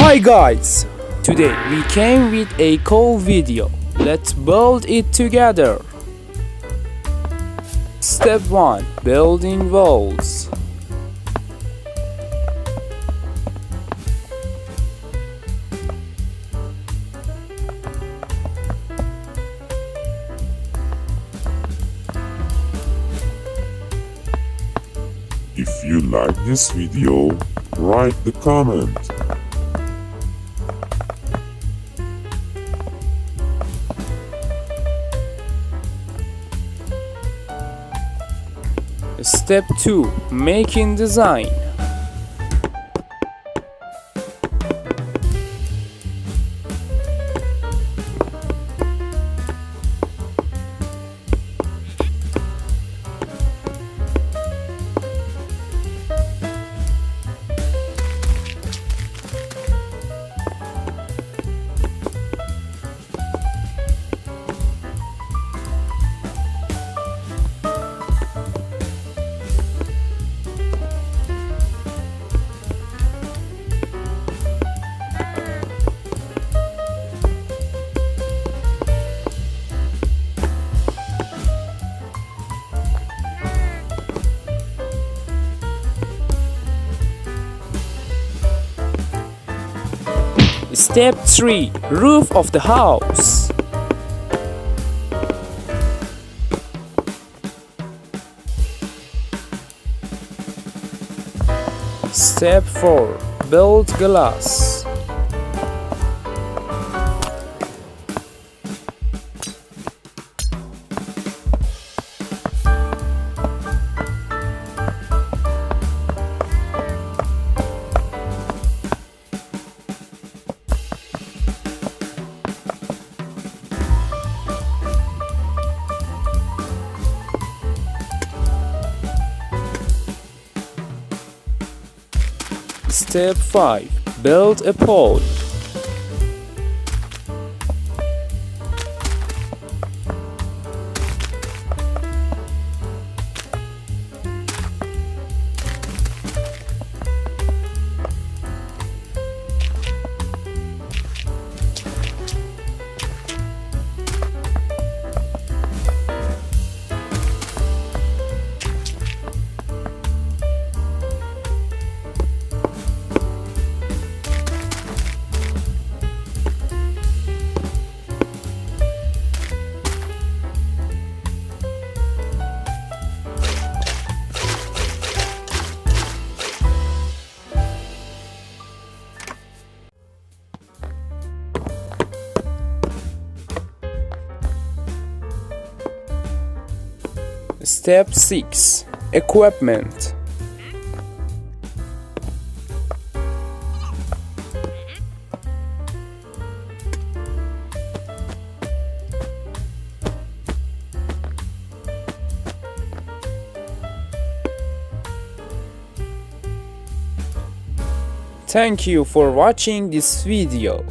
Hi guys! Today we came with a cool video. Let's build it together. Step 1. Building walls. If you like this video, write the comment. Step 2. Making design. Step 3. Roof of the house. Step 4. Build glass. Step 5. Build a pole. Step 6. Equipment. Thank you for watching this video.